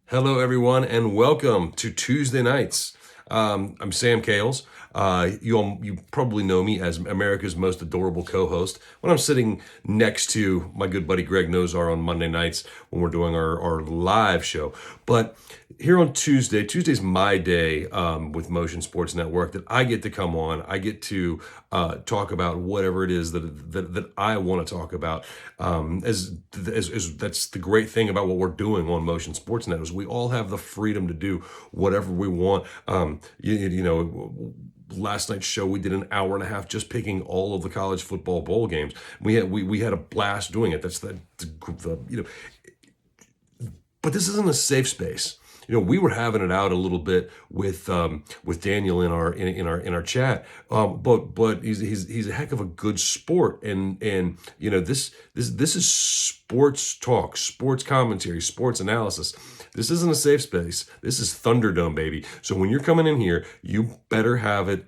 Hello, everyone, and welcome to Tuesday Nights. I'm Sam Kales. You probably know me as America's most adorable co-host when I'm sitting next to my good buddy Greg Nozar on Monday nights when we're doing our live show. But here on Tuesday's my day with Motion Sports Network that I get to come on. I get to talk about whatever it is that I want to talk about. As that's the great thing about what we're doing on Motion Sports Net is we all have the freedom to do whatever we want. Last night's show we did an hour and a half just picking all of the college football bowl games. We had a blast doing it. That's the but this isn't a safe space. We were having it out a little bit with Daniel in our chat, but he's a heck of a good sport, and this is sports talk, sports commentary, sports analysis. This isn't a safe space. This is Thunderdome, baby. So when you're coming in here, you better have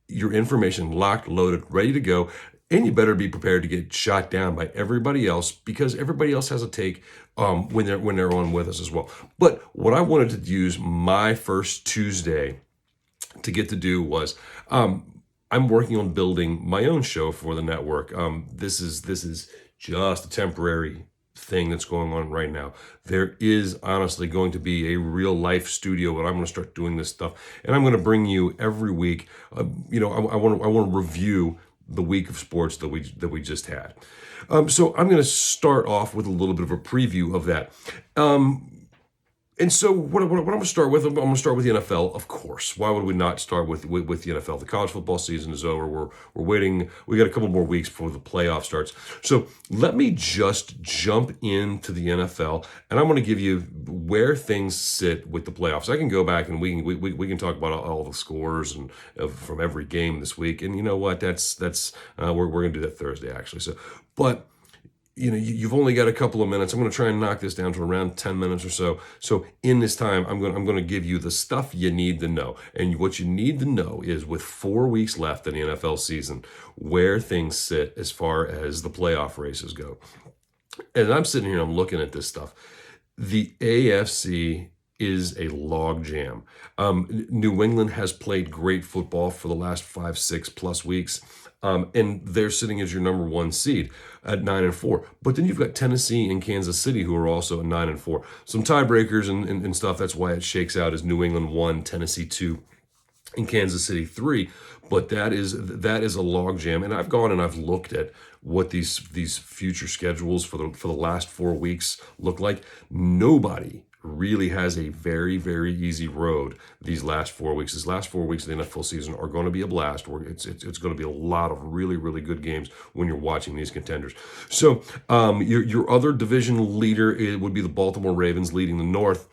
your information locked, loaded, ready to go. And you better be prepared to get shot down by everybody else because everybody else has a take when they're on with us as well. But what I wanted to use my first Tuesday to get to do was I'm working on building my own show for the network. This is just a temporary thing that's going on right now. There is honestly going to be a real life studio where I'm going to start doing this stuff, and I'm going to bring you every week. I want to review the week of sports that we just had. So I'm going to start off with a little bit of a preview of that. And so what I'm going to start with, I'm going to start with the NFL, of course. Why would we not start with the NFL? The college football season is over. We're waiting. We got a couple more weeks before the playoff starts. So let me just jump into the NFL, and I'm going to give you where things sit with the playoffs. I can go back and we can talk about all the scores and from every game this week. And you know what? That's we're going to do that Thursday actually. So, but you've only got a couple of minutes. I'm going to try and knock this down to around 10 minutes or so. So in this time, I'm going to give you the stuff you need to know. And what you need to know is with 4 weeks left in the NFL season, where things sit as far as the playoff races go. And I'm sitting here, I'm looking at this stuff. The AFC is a log jam. New England has played great football for the last 5-6+ weeks. And they're sitting as your number one seed at 9-4. But then you've got Tennessee and Kansas City who are also at 9-4. Some tiebreakers and stuff. That's why it shakes out as New England 1, Tennessee 2, and Kansas City 3. But that is a logjam. And I've gone and I've looked at what these future schedules for the last 4 weeks look like. Nobody really has a very, very easy road these last 4 weeks. These last 4 weeks of the NFL season are going to be a blast. It's going to be a lot of really, really good games when you're watching these contenders. So your other division leader would be the Baltimore Ravens leading the North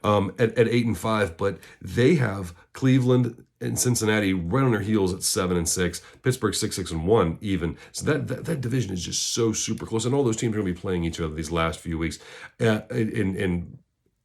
at 8-5, but they have Cleveland and Cincinnati right on their heels at 7-6, Pittsburgh 6-1 even. So that division is just so super close, and all those teams are going to be playing each other these last few weeks. And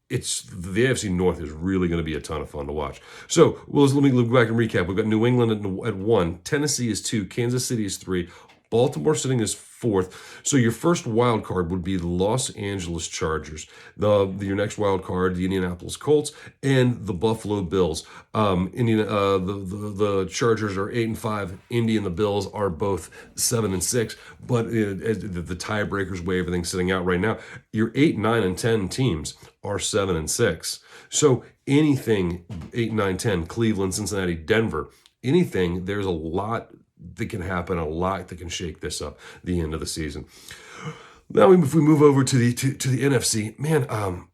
it's the AFC North is really going to be a ton of fun to watch. So, let me go back and recap. We've got New England at 1, Tennessee is 2, Kansas City is 3, Baltimore sitting as 4th. So your first wild card would be the Los Angeles Chargers. Your next wild card, the Indianapolis Colts and the Buffalo Bills. The Chargers are 8-5. Indy and the Bills are both 7-6. But the tiebreakers way everything's sitting out right now. Your 8, 9, and 10 teams are 7-6. So anything 8, 9, 10, Cleveland, Cincinnati, Denver, anything, there's a lot that can happen, a lot that can shake this up the end of the season. Now, if we move over to the NFC, man,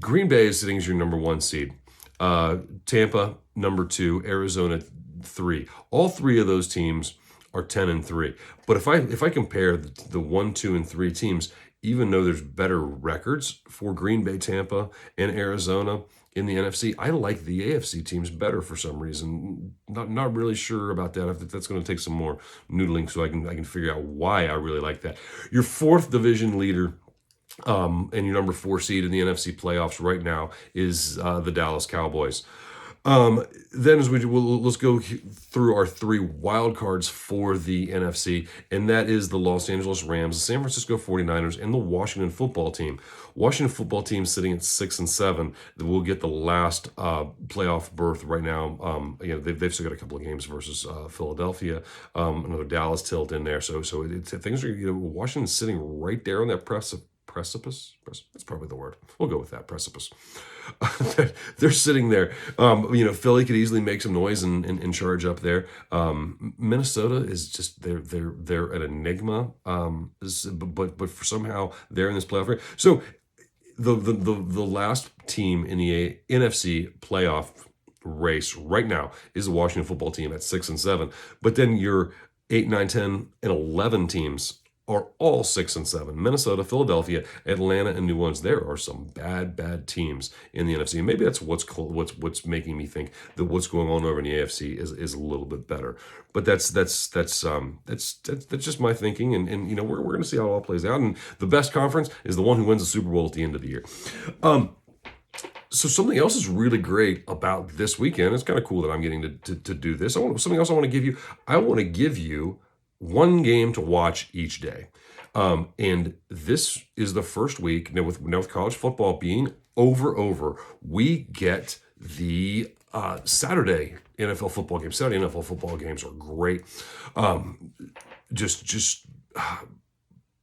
Green Bay is sitting as your number one seed. Tampa, number 2, Arizona, 3. All 3 of those teams are 10-3. But if I compare the 1, 2, and 3 teams, even though there's better records for Green Bay, Tampa, and Arizona in the NFC, I like the AFC teams better for some reason. Not really sure about that. I think that's going to take some more noodling so I can figure out why I really like that. Your 4th division leader and your number 4 seed in the NFC playoffs right now is the Dallas Cowboys. Then let's go through our 3 wild cards for the NFC, and that is the Los Angeles Rams, the San Francisco 49ers, and the Washington football team. Washington football team sitting at 6-7. We'll get the last playoff berth right now. They've still got a couple of games versus Philadelphia, another Dallas tilt in there. So things are, Washington's sitting right there on that precipice. That's probably the word. We'll go with that, precipice. They're sitting there. Philly could easily make some noise and charge up there. Minnesota is just they're an enigma. But for somehow they're in this playoff race. So the last team in the NFC playoff race right now is the Washington football team at 6-7. But then your 8, 9, 10, and 11 teams are all 6-7. Minnesota, Philadelphia, Atlanta, and New Orleans. There are some bad teams in the NFC, and maybe that's what's making me think that what's going on over in the AFC is a little bit better. But that's just my thinking, and we're going to see how it all plays out. And the best conference is the one who wins the Super Bowl at the end of the year. So something else is really great about this weekend. It's kind of cool that I'm getting to do this. Something else I want to give you. I want to give you one game to watch each day. And this is the first week, now with college football being over, we get the Saturday NFL football games. Saturday NFL football games are great.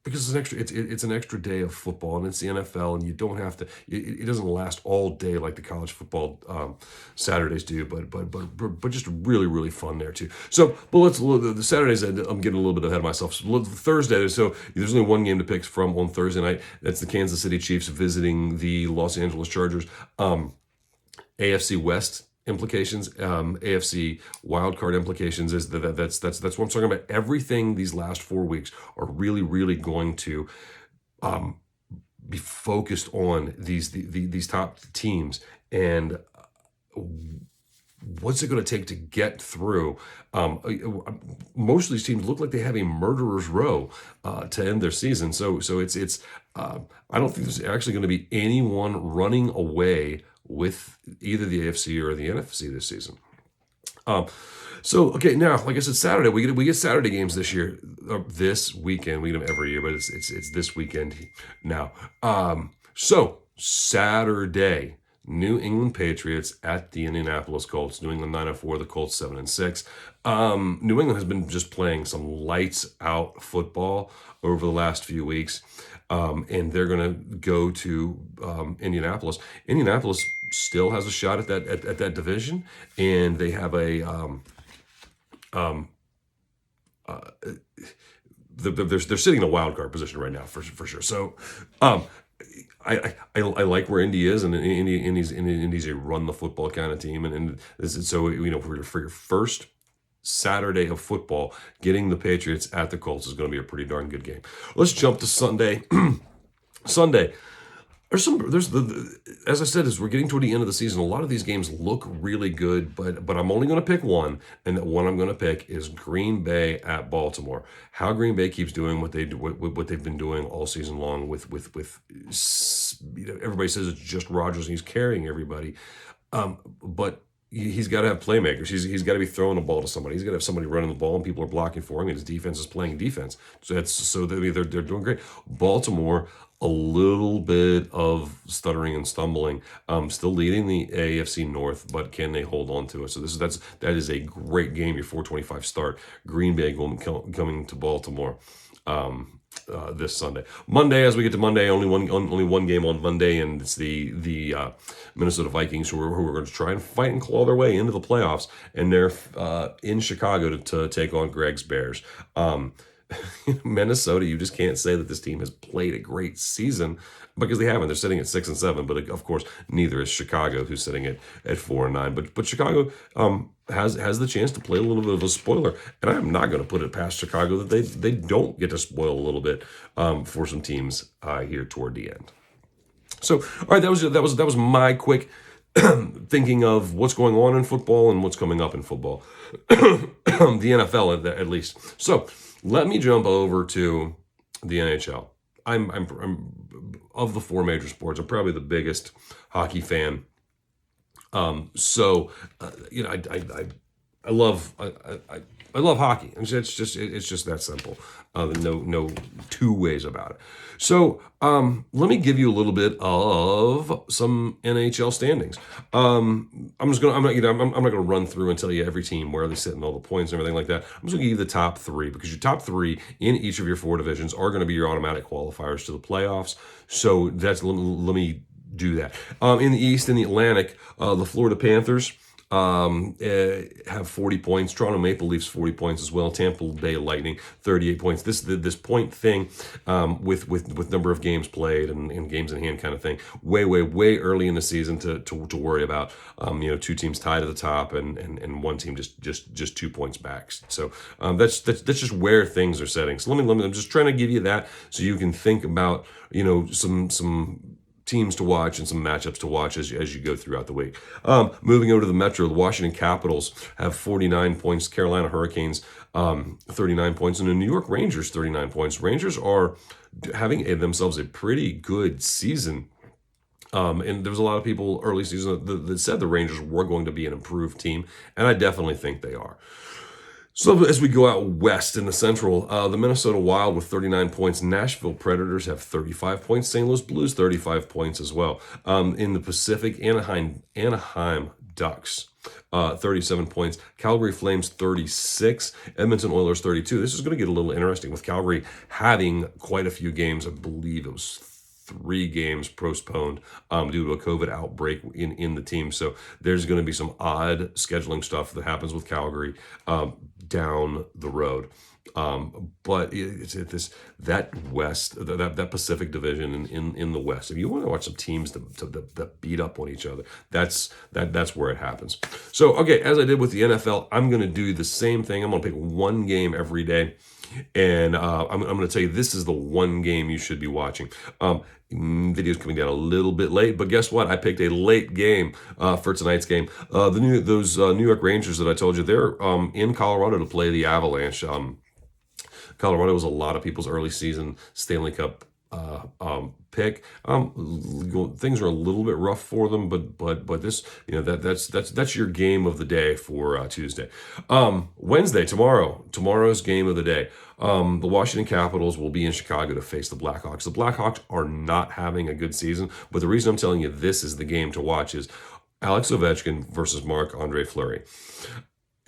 Because it's an extra day of football, and it's the NFL, and you don't have to. It doesn't last all day like the college football Saturdays do, but just really fun there too. So, but let's look the Saturdays. I'm getting a little bit ahead of myself. So Thursday. So there's only one game to pick from on Thursday night. That's the Kansas City Chiefs visiting the Los Angeles Chargers. AFC West implications, AFC wildcard implications is that's what I'm talking about. Everything these last 4 weeks are really going to be focused on these top teams, and what's it going to take to get through. Most of these teams look like they have a murderer's row to end their season. So it's I don't think there's actually going to be anyone running away with either the AFC or the NFC this season. Okay, now, like I said, Saturday, we get Saturday games this year, this weekend. We get them every year, but it's this weekend now. So Saturday, New England Patriots at the Indianapolis Colts. New England 9-4, the Colts 7-6. New England has been just playing some lights out football over the last few weeks. And they're going to go to Indianapolis. Indianapolis still has a shot at that division, and they have they're sitting in a wild card position right now for sure. So I like where Indy is, and Indy's a run the football kind of team, and this is, so for your first Saturday of football, getting the Patriots at the Colts is going to be a pretty darn good game. Let's jump to Sunday. Sunday. As I said, as we're getting toward the end of the season, a lot of these games look really good, but I'm only going to pick one, and that one I'm going to pick is Green Bay at Baltimore. How Green Bay keeps doing what they've been doing all season long with everybody says it's just Rodgers and he's carrying everybody, but he's got to have playmakers. He's got to be throwing the ball to somebody. He's got to have somebody running the ball and people are blocking for him, and his defense is playing defense. So they're doing great. Baltimore, a little bit of stuttering and stumbling, still leading the AFC North, but can they hold on to it? So that is a great game. Your 4:25 start. Green Bay coming to Baltimore this Sunday. Monday, as we get to Monday, only one game on Monday, and it's the Minnesota Vikings who are going to try and fight and claw their way into the playoffs, and they're in Chicago to take on Greg's Bears. Minnesota, you just can't say that this team has played a great season because they haven't. They're sitting at 6-7, but of course, neither is Chicago, who's sitting at 4-9. But Chicago has the chance to play a little bit of a spoiler, and I'm not going to put it past Chicago that they don't get to spoil a little bit for some teams here toward the end. So, all right, that was my quick thinking of what's going on in football and what's coming up in football, the NFL at least. So let me jump over to the NHL. I'm of the 4 major sports, I'm probably the biggest hockey fan So, I love I love hockey. It's just that simple. No two ways about it. So let me give you a little bit of some NHL standings. I'm not gonna run through and tell you every team where they sit and all the points and everything like that. I'm just gonna give you the top three, because your top three in each of your four divisions are going to be your automatic qualifiers to the playoffs. So let me do that. In the East, in the Atlantic, the Florida Panthers have 40 points. Toronto Maple Leafs 40 points as well. Tampa Bay Lightning 38 points. This point thing with number of games played and games in hand kind of thing. Way early in the season to worry about. Two teams tied at the top and one team just 2 points back. So that's just where things are setting. So let me I'm just trying to give you that so you can think about some teams to watch and some matchups to watch as you go throughout the week. Moving over to the Metro, the Washington Capitals have 49 points, Carolina Hurricanes 39 points, and the New York Rangers 39 points. Rangers are having themselves a pretty good season. And there was a lot of people early season that said the Rangers were going to be an improved team, and I definitely think they are. So as we go out west in the Central, the Minnesota Wild with 39 points, Nashville Predators have 35 points, St. Louis Blues 35 points as well. In the Pacific, Anaheim Ducks 37 points, Calgary Flames 36, Edmonton Oilers 32. This is going to get a little interesting with Calgary having quite a few games. I believe it was 3 games postponed due to a COVID outbreak in the team. So there's going to be some odd scheduling stuff that happens with Calgary down the road. But it's that West, that Pacific Division in the West. If you want to watch some teams that beat up on each other, that's where it happens. So okay, as I did with the NFL, I'm going to do the same thing. I'm going to pick one game every day. And I'm going to tell you, this is the one game you should be watching. Video's coming down a little bit late, but guess what? I picked a late game for tonight's game. Those New York Rangers that I told you, they're in Colorado to play the Avalanche. Colorado was a lot of people's early season Stanley Cup pick. Things are a little bit rough for them, but this, that's your game of the day for Tuesday. Wednesday, tomorrow's game of the day. The Washington Capitals will be in Chicago to face the Blackhawks. The Blackhawks are not having a good season, but the reason I'm telling you this is the game to watch is Alex Ovechkin versus Marc-Andre Fleury.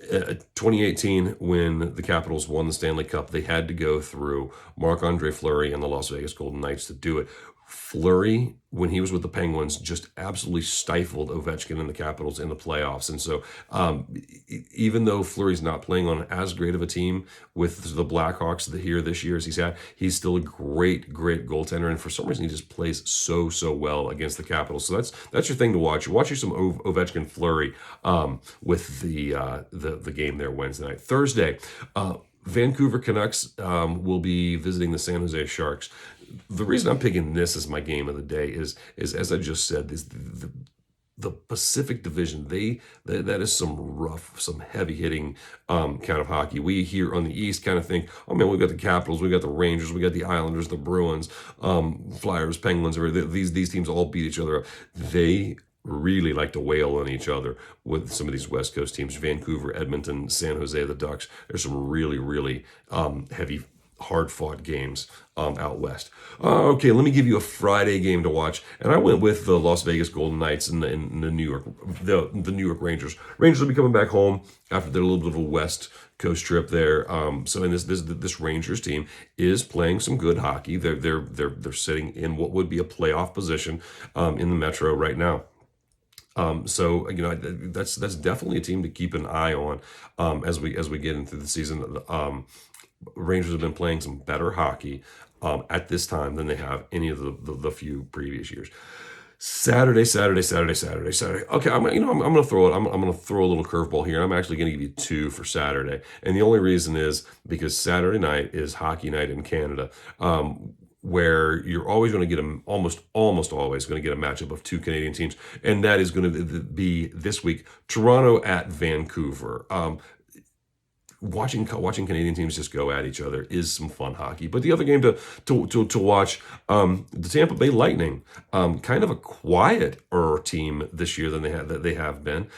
2018, when the Capitals won the Stanley Cup, they had to go through Marc-Andre Fleury and the Las Vegas Golden Knights to do it. Fleury, when he was with the Penguins, just absolutely stifled Ovechkin and the Capitals in the playoffs. And so even though Fleury's not playing on as great of a team with the Blackhawks this year as he's had, he's still a great goaltender. And for some reason, he just plays so well against the Capitals. So that's your thing to watch. Watch you some Ovechkin Fleury with the game there Wednesday night. Thursday, Vancouver Canucks will be visiting the San Jose Sharks. The reason I'm picking this as my game of the day is as I just said, is the Pacific Division. That is some rough, some heavy hitting kind of hockey. We here on the East kind of think, oh man, we've got the Capitals, we got the Rangers, we got the Islanders, the Bruins, Flyers, Penguins. These teams all beat each other up. They really like to wail on each other with some of these West Coast teams. Vancouver, Edmonton, San Jose, the Ducks. There's some really heavy, hard-fought games out west. Okay, let me give you a Friday game to watch, and I went with the Las Vegas Golden Knights and the New York Rangers. Rangers will be coming back home after their little bit of a West Coast trip there. So in this Rangers team is playing some good hockey. They're sitting in what would be a playoff position in the Metro right now. So that's definitely a team to keep an eye on as we get into the season. Rangers have been playing some better hockey at this time than they have any of the few previous years. Saturday. Okay, I'm gonna throw it. I'm gonna throw a little curveball here. I'm actually gonna give you 2 for Saturday, and the only reason is because Saturday night is hockey night in Canada. Where you're always going to get almost always going to get a matchup of 2 Canadian teams, and that is going to be this week, Toronto at Vancouver. watching Canadian teams just go at each other is some fun hockey. But the other game to watch, the Tampa Bay Lightning, kind of a quieter team this year than they have been.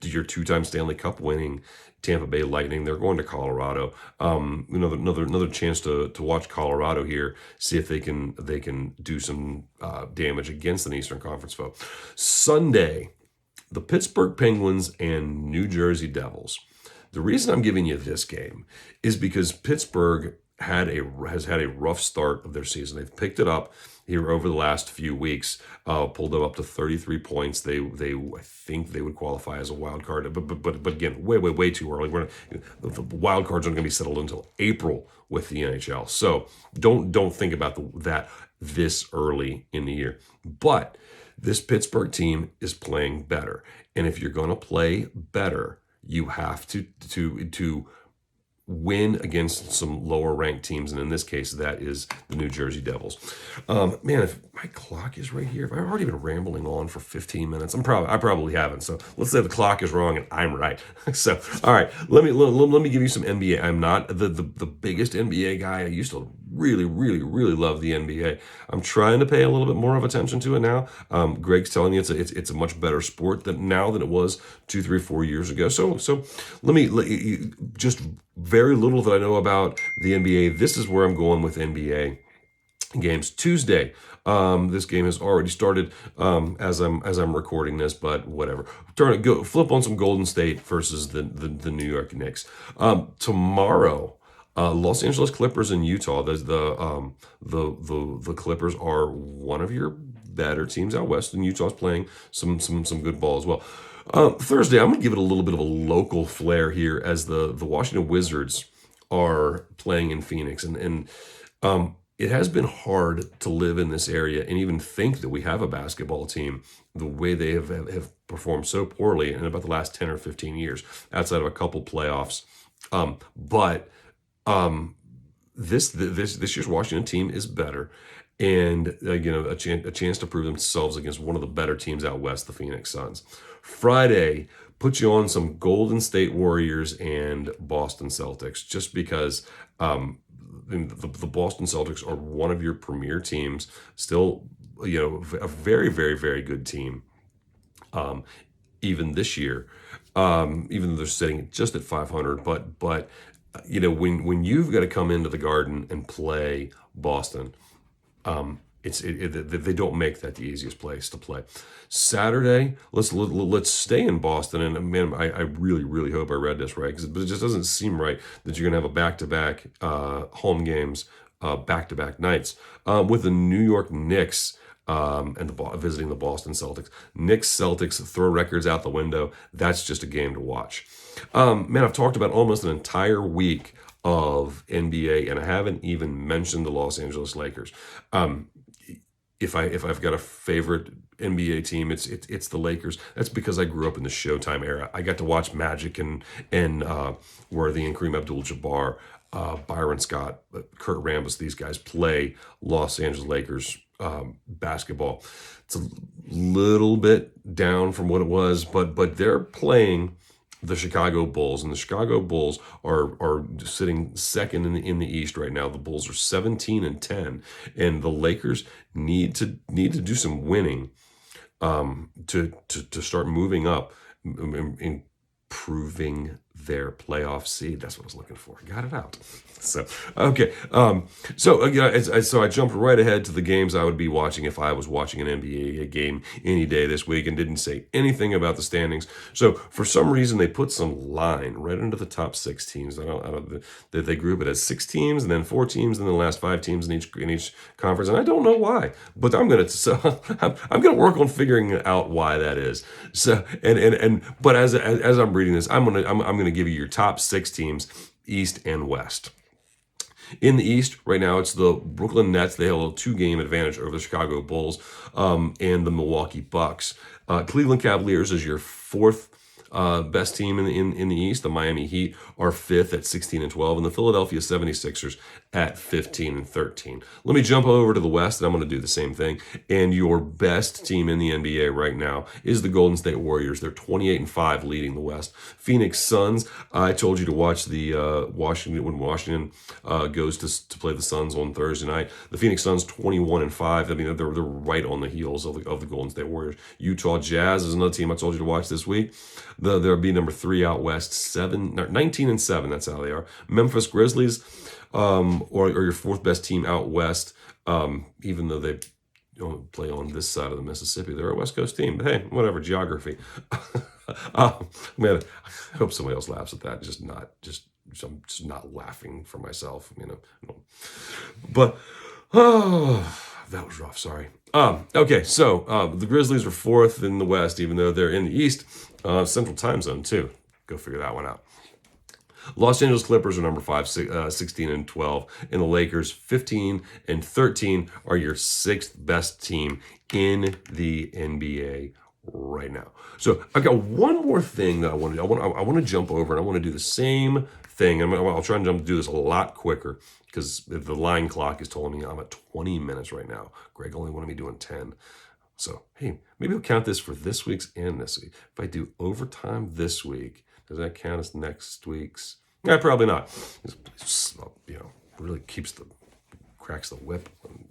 Your two-time Stanley Cup winning Tampa Bay Lightning, they're going to Colorado. Another chance to watch Colorado here, see if they can do some damage against an Eastern Conference foe. Sunday, the Pittsburgh Penguins and New Jersey Devils. The reason I'm giving you this game is because Pittsburgh has had a rough start of their season. They've picked it up here over the last few weeks, pulled them up to 33 points. I think they would qualify as a wild card, but again, way too early. The wild cards aren't going to be settled until April with the NHL. So don't think about that this early in the year. But this Pittsburgh team is playing better, and if you're going to play better, you have to win against some lower ranked teams, and in this case, that is the New Jersey Devils. Man, if my clock is right here, if I've already been rambling on for 15 minutes, I probably haven't. So let's say the clock is wrong and I'm right. So all right, let me give you some NBA. I'm not the biggest NBA guy. I used to really love the NBA. I'm trying to pay a little bit more of attention to it now. Greg's telling me it's a much better sport now than it was 2, 3, 4 years ago. So let me just very little that I know about the NBA. This is where I'm going with NBA games. Tuesday, this game has already started as I'm recording this, but whatever. Flip on some Golden State versus the New York Knicks. Tomorrow, Los Angeles Clippers and Utah. The Clippers are one of your better teams out west, and Utah's playing some good ball as well. Thursday, I'm going to give it a little bit of a local flair here as the Washington Wizards are playing in Phoenix. And it has been hard to live in this area and even think that we have a basketball team the way they have performed so poorly in about the last 10 or 15 years, outside of a couple playoffs. But this year's Washington team is better. And a chance to prove themselves against one of the better teams out west, the Phoenix Suns. Friday, put you on some Golden State Warriors and Boston Celtics, just because the Boston Celtics are one of your premier teams, still a very good team, even this year, even though they're sitting just at 500. But when you've got to come into the Garden and play Boston, they don't make that the easiest place to play. Saturday, let's stay in Boston, and man, I really hope I read this right, but it just doesn't seem right that you're gonna have a back-to-back home games, back-to-back nights with the New York Knicks and visiting the Boston Celtics. Knicks Celtics throw records out the window. That's just a game to watch. Man, I've talked about almost an entire week of NBA, and I haven't even mentioned the Los Angeles Lakers. If I've got a favorite NBA team, it's the Lakers. That's because I grew up in the Showtime era. I got to watch Magic and Worthy and Kareem Abdul-Jabbar, Byron Scott, Kurt Rambis, these guys play Los Angeles Lakers basketball. It's a little bit down from what it was, but they're playing the Chicago Bulls, and the Chicago Bulls are sitting second in the East right now. The Bulls are 17-10, and the Lakers need to do some winning to start moving up, improving their playoff seed. That's what I was looking for. Got it out. So okay. So I jumped right ahead to the games I would be watching if I was watching an NBA game any day this week, and didn't say anything about the standings. So for some reason they put some line right into the top 6 teams. They group it as 6 teams, and then 4 teams, and then the last 5 teams in each conference. And I don't know why, but I'm gonna work on figuring out why that is. So but as I'm reading this, I'm gonna give you your top 6 teams, East and West. In the East, right now, it's the Brooklyn Nets. They have a 2-game advantage over the Chicago Bulls and the Milwaukee Bucks. Cleveland Cavaliers is your 4th best team in the East. The Miami Heat are 5th at 16-12, and the Philadelphia 76ers at 15-13. Let me jump over to the West, and I'm going to do the same thing. And your best team in the NBA right now is the Golden State Warriors. They're 28-5, leading the West. Phoenix Suns. I told you to watch the Washington goes to play the Suns on Thursday night. The Phoenix Suns 21-5. I mean, they're right on the heels of the Golden State Warriors. Utah Jazz is another team I told you to watch this week. They'll be number 3 out west, 19-7. That's how they are. Memphis Grizzlies, or your 4th best team out west. Even though they don't play on this side of the Mississippi, they're a West Coast team. But hey, whatever, geography. Man, I hope somebody else laughs at that. I'm just not laughing for myself, But that was rough. Sorry. Okay, so the Grizzlies are 4th in the West, even though they're in the East, Central Time Zone too. Go figure that one out. Los Angeles Clippers are number 5, 16-12, and the Lakers 15-13 are your 6th best team in the NBA right now. So I've got one more thing that I want to jump over, and I want to do the same thing. I'll try and do this a lot quicker because the line clock is telling me I'm at 20 minutes right now. Greg only wanted me doing 10. So, hey, maybe we'll count this for this week's and this week. If I do overtime this week, does that count as next week's? Yeah, probably not. Really cracks the whip when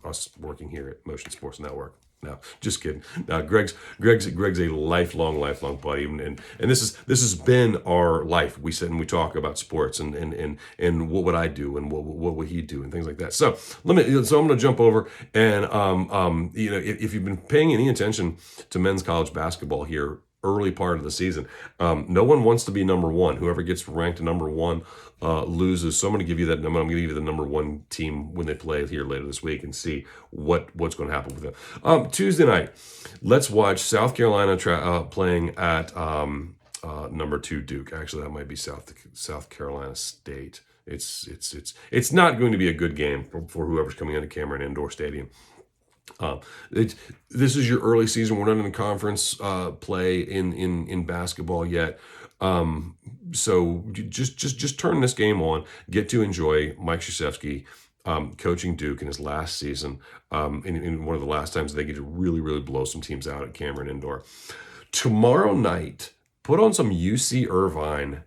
us working here at Motion Sports Network. No, just kidding. Greg's a lifelong buddy, and this has been our life. We sit and we talk about sports and what would I do and what would he do and things like that. So I'm going to jump over and if you've been paying any attention to men's college basketball here early part of the season, no one wants to be number 1. Whoever gets ranked number 1 loses. So I'm going to give you that number. I'm going to give you the number 1 team when they play here later this week and see what's going to happen with them. Tuesday night, let's watch South Carolina playing at number 2 Duke. Actually, that might be South Carolina State. It's not going to be a good game for whoever's coming into Cameron Indoor Stadium. This is your early season. We're not in conference play in basketball yet. So just turn this game on. Get to enjoy Mike Krzyzewski coaching Duke in his last season, in one of the last times they get to really, really blow some teams out at Cameron Indoor. Tomorrow night, put on some UC Irvine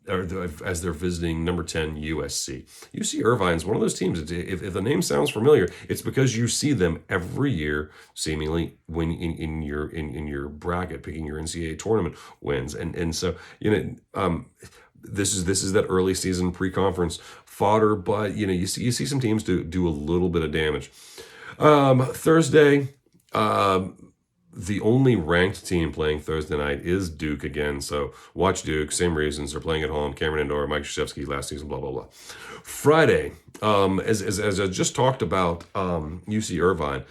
as they're visiting number 10 USC. UC Irvine's one of those teams. If the name sounds familiar, it's because you see them every year, seemingly when in your bracket, picking your NCAA tournament wins, and so this is that early season pre-conference fodder. But you see some teams do a little bit of damage. Thursday. The only ranked team playing Thursday night is Duke again. So watch Duke. Same reasons. They're playing at home. Cameron Indoor, Mike Krzyzewski last season, blah, blah, blah. Friday, as I just talked about UC Irvine,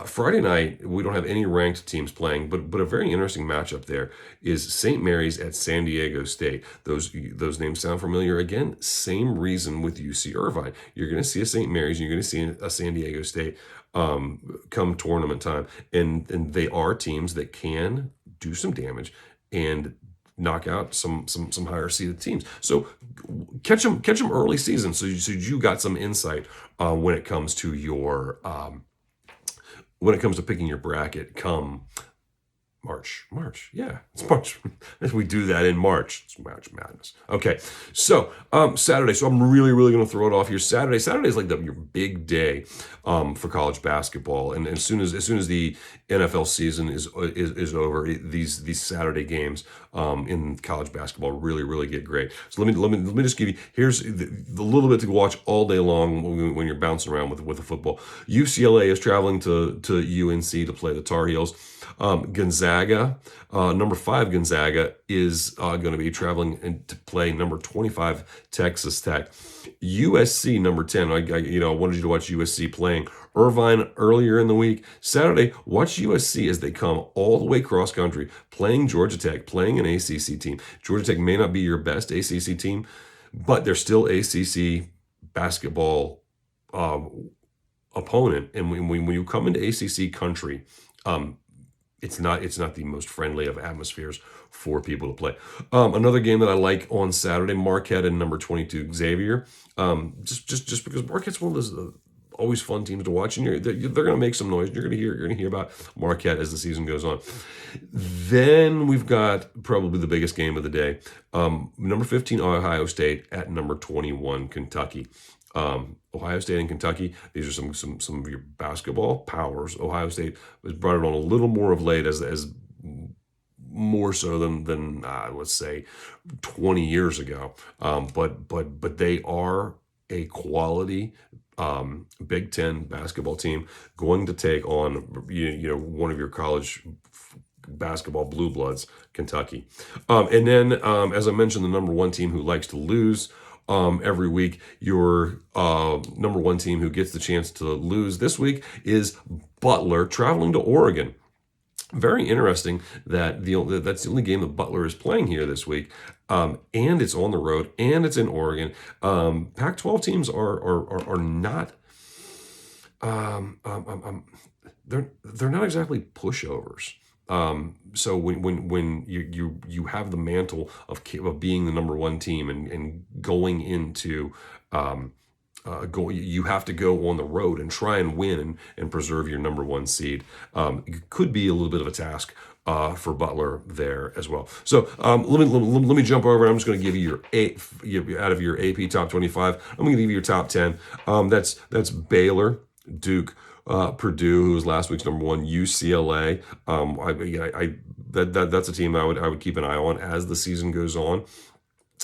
Friday night, we don't have any ranked teams playing, but a very interesting matchup there is St. Mary's at San Diego State. Those names sound familiar. Again, same reason with UC Irvine. You're going to see a St. Mary's, you're going to see a San Diego State come tournament time, and they are teams that can do some damage and knock out some higher seeded teams. So catch them early season, so you got some insight when it comes to your picking your bracket come March. Yeah, it's March. We do that in March. It's March Madness. Okay, so Saturday. So I'm really going to throw it off here. Saturday is like your big day for college basketball, and as soon as the NFL season is over, these Saturday games in college basketball really get great. So let me just give you here's the little bit to watch all day long when you're bouncing around with the football. UCLA is traveling to UNC to play the Tar Heels. Gonzaga, number 5 Gonzaga is going to be traveling to play number 25 Texas Tech. USC number 10. I wanted you to watch USC playing Irvine earlier in the week. Saturday, watch USC as they come all the way cross country, playing Georgia Tech, playing an ACC team. Georgia Tech may not be your best ACC team, but they're still ACC basketball opponent. And when you come into ACC country, it's not the most friendly of atmospheres for people to play. Another game that I like on Saturday, Marquette and number 22 Xavier. Just because Marquette's one of those always fun teams to watch, and they're going to make some noise. You're going to hear about Marquette as the season goes on. Then we've got probably the biggest game of the day, number 15 Ohio State at number 21 Kentucky. Ohio State and Kentucky, these are some of your basketball powers. Ohio State has brought it on a little more of late as more so than let's say 20 years ago. But they are a quality Big Ten basketball team going to take on one of your college basketball blue bloods, Kentucky. And then as I mentioned, the number one team who likes to lose every week, your number one team who gets the chance to lose this week is Butler, traveling to Oregon. Very interesting that that's the only game that Butler is playing here this week, and it's on the road, and it's in Oregon. Pac-12 teams are not they're not exactly pushovers. So when you have the mantle of being the number one team and going into you have to go on the road and try and win and preserve your number one seed. It could be a little bit of a task for Butler there as well. So let me jump over. I'm just going to give you your out of your AP top 25. I'm going to give you your top 10. That's Baylor, Duke, Purdue, who was last week's number one, UCLA. That's a team I would keep an eye on as the season goes on.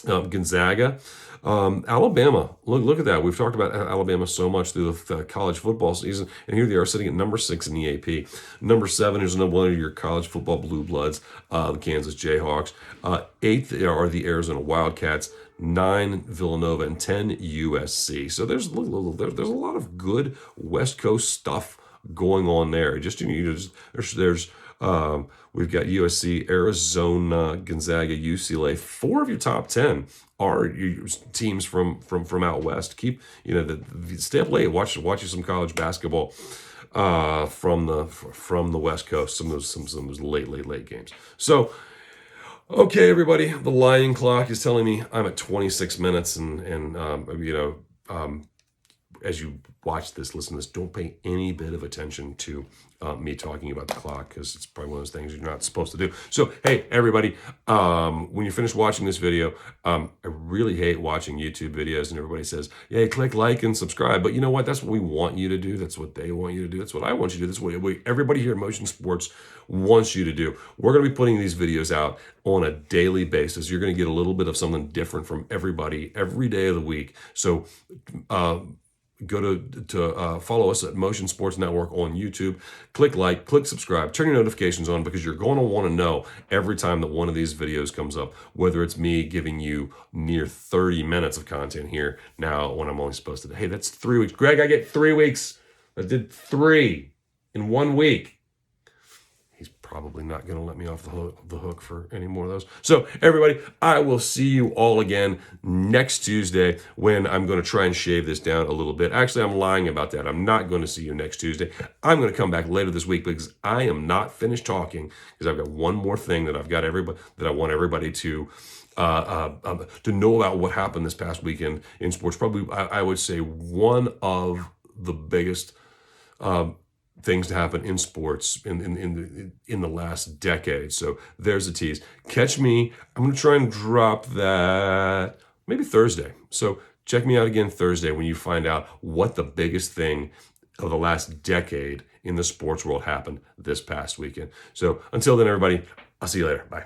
Gonzaga, Alabama. Look at that. We've talked about Alabama so much through the college football season, and here they are sitting at number 6 in the AP. Number 7 is one of your college football blue bloods, the Kansas Jayhawks. 8th are the Arizona Wildcats. 9 Villanova, and 10 USC. So there's a lot of good West Coast stuff going on there. We've got USC, Arizona, Gonzaga, UCLA. 4 of your top 10 are teams from out west. Keep stay up late. Watch you some college basketball from the West Coast. Some of those late games. So. Okay, everybody, the lying clock is telling me I'm at 26 minutes, and as you watch this, listen to this, don't pay any bit of attention to me talking about the clock, because it's probably one of those things you're not supposed to do. So, hey, everybody, when you're finished watching this video, I really hate watching YouTube videos and everybody says, yeah, click like and subscribe. But you know what? That's what we want you to do. That's what they want you to do. That's what I want you to do. That's what everybody here at Motion Sports wants you to do. We're going to be putting these videos out on a daily basis. You're going to get a little bit of something different from everybody every day of the week. So, go to follow us at Motion Sports Network on YouTube. Click like, click subscribe, turn your notifications on, because you're going to want to know every time that one of these videos comes up, whether it's me giving you near 30 minutes of content here now when I'm only supposed to. Hey, that's 3 weeks. Greg, I get 3 weeks. I did 3 in 1 week. He's probably not going to let me off the hook for any more of those. So, everybody, I will see you all again next Tuesday, when I'm going to try and shave this down a little bit. Actually, I'm lying about that. I'm not going to see you next Tuesday. I'm going to come back later this week, because I am not finished talking, because I've got one more thing that I want everybody to know about what happened this past weekend in sports. Probably, I would say, one of the biggest things to happen in sports in the last decade. So there's a tease. Catch me. I'm going to try and drop that maybe Thursday. So check me out again Thursday when you find out what the biggest thing of the last decade in the sports world happened this past weekend. So until then, everybody, I'll see you later. Bye.